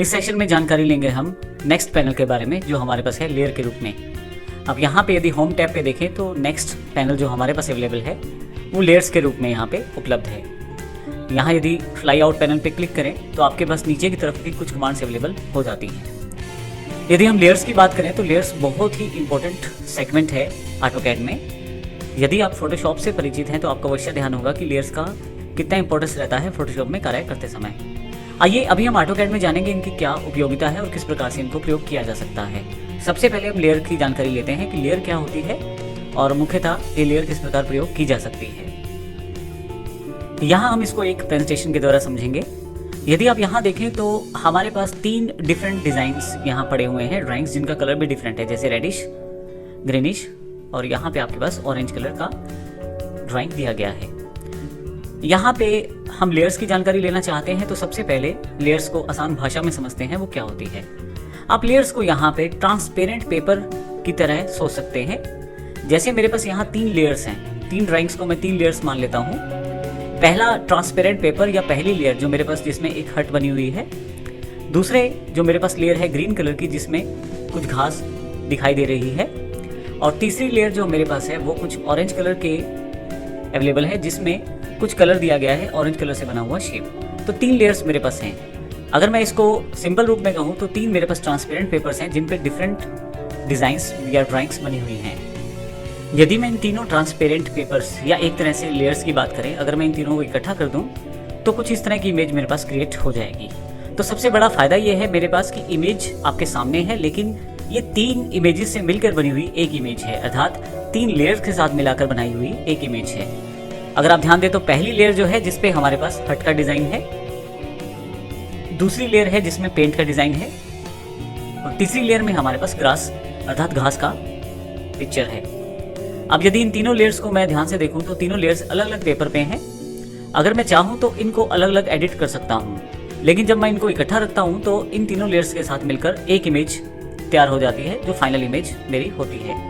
इस सेशन में जानकारी लेंगे हम नेक्स्ट पैनल के बारे में जो हमारे पास है लेयर के रूप में। अब यहाँ पे यदि होम टैब पे देखें तो नेक्स्ट पैनल जो हमारे पास अवेलेबल है वो लेयर्स के रूप में यहाँ पे उपलब्ध है। यहाँ यदि फ्लाई आउट पैनल पे क्लिक करें तो आपके पास नीचे की तरफ भी कुछ कमांड्स अवेलेबल हो जाती हैं। यदि हम लेयर्स की बात करें तो लेयर्स बहुत ही इंपॉर्टेंट सेगमेंट है ऑटोकैड में। यदि आप फोटोशॉप से परिचित हैं तो आपको अवश्य ध्यान होगा कि लेयर्स का कितना इंपॉर्टेंस रहता है फोटोशॉप में कार्य करते समय। आइए अभी हम ऑटोकैड में जानेंगे इनकी क्या उपयोगिता है और किस प्रकार से इनको प्रयोग किया जा सकता है। सबसे पहले हम लेयर की जानकारी लेते हैं कि लेयर क्या होती है और मुख्यतः ये लेयर किस प्रकार प्रयोग की जा सकती है। यहाँ हम इसको एक प्रेजेंटेशन के द्वारा समझेंगे। यदि आप यहाँ देखें तो हमारे पास 3 डिफरेंट डिजाइन्स यहाँ पड़े हुए हैं, ड्राइंग्स जिनका कलर भी डिफरेंट है, जैसे रेडिश, ग्रीनिश और यहाँ पे आपके पास ऑरेंज कलर का ड्राइंग दिया गया है। यहाँ पे हम लेयर्स की जानकारी लेना चाहते हैं तो सबसे पहले लेयर्स को आसान भाषा में समझते हैं वो क्या होती है। आप लेयर्स को यहाँ पे ट्रांसपेरेंट पेपर की तरह सोच सकते हैं। जैसे मेरे पास यहाँ 3 लेयर्स हैं, 3 ड्राइंग्स को मैं 3 लेयर्स मान लेता हूँ। पहला ट्रांसपेरेंट पेपर या पहली लेयर जो मेरे पास जिसमें एक हट बनी हुई है। दूसरे जो मेरे पास लेयर है ग्रीन कलर की जिसमें कुछ घास दिखाई दे रही है। और तीसरी लेयर जो मेरे पास है वो कुछ ऑरेंज कलर के अवेलेबल है जिसमें कुछ कलर दिया गया है, ऑरेंज कलर से बना हुआ शेप। तो 3 लेयर्स मेरे पास हैं। अगर मैं इसको सिंपल रूप में कहूँ तो 3 मेरे पास ट्रांसपेरेंट पेपर्स हैं जिन पे डिफरेंट डिजाइंस या ड्राइंग्स बनी हुई हैं। यदि मैं इन तीनों ट्रांसपेरेंट पेपर्स या एक तरह से लेयर्स की बात करें, अगर मैं इन तीनों को इकट्ठा कर दूं तो कुछ इस तरह की इमेज मेरे पास क्रिएट हो जाएगी। तो सबसे बड़ा फायदा ये है मेरे पास कि इमेज आपके सामने है, लेकिन ये 3 इमेजेस से मिलकर बनी हुई एक इमेज है, अर्थात 3 लेयर्स के साथ मिलाकर बनाई हुई एक इमेज है। अगर आप ध्यान दें तो पहली लेयर जो है जिसपे हमारे पास हट का डिजाइन है, दूसरी लेयर है जिसमें पेंट का डिजाइन है और तीसरी लेयर में हमारे पास ग्रास अर्थात घास का पिक्चर है। अब यदि इन तीनों लेयर्स को मैं ध्यान से देखूं तो तीनों लेयर्स अलग अलग पेपर पे हैं। अगर मैं चाहूं तो इनको अलग अलग एडिट कर सकता हूं, लेकिन जब मैं इनको इकट्ठा रखता हूं तो इन तीनों लेयर्स के साथ मिलकर एक इमेज तैयार हो जाती है जो फाइनल इमेज मेरी होती है।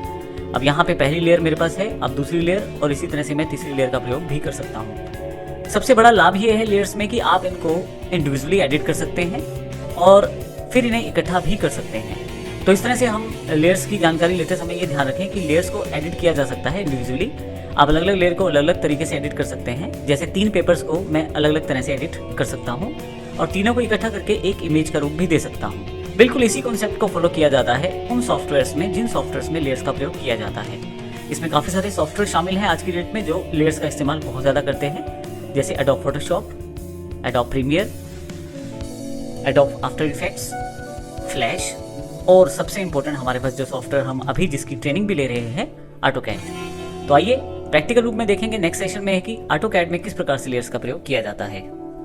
अब यहाँ पे पहली लेयर मेरे पास है, अब दूसरी लेयर और इसी तरह से मैं तीसरी लेयर का प्रयोग भी कर सकता हूँ। सबसे बड़ा लाभ ये है लेयर्स में कि आप इनको इंडिविजुअली एडिट कर सकते हैं और फिर इन्हें इकट्ठा भी कर सकते हैं। तो इस तरह से हम लेयर्स की जानकारी लेते समय ये ध्यान रखें कि लेयर्स को एडिट किया जा सकता है इंडिविजुअली। आप अलग अलग लेयर को अलग अलग तरीके से एडिट कर सकते हैं। जैसे 3 पेपर्स को मैं अलग अलग तरह से एडिट कर सकता हूँ और तीनों को इकट्ठा करके एक इमेज का रूप भी दे सकता हूँ। बिल्कुल इसी कॉन्सेप्ट को फॉलो किया जाता है उन सॉफ्टवेयर्स में जिन सॉफ्टवेयर्स में लेयर्स का प्रयोग किया जाता है। इसमें काफ़ी सारे सॉफ्टवेयर शामिल हैं आज की डेट में जो लेयर्स का इस्तेमाल बहुत ज़्यादा करते हैं, जैसे Adobe Photoshop, Adobe Premiere, Adobe After Effects, Flash और सबसे इंपॉर्टेंट हमारे पास जो सॉफ्टवेयर हम अभी जिसकी ट्रेनिंग भी ले रहे हैं ऑटोकैड। तो आइए प्रैक्टिकल रूप में देखेंगे नेक्स्ट सेशन में है कि ऑटोकैड में किस प्रकार से लेयर्स का प्रयोग किया जाता है।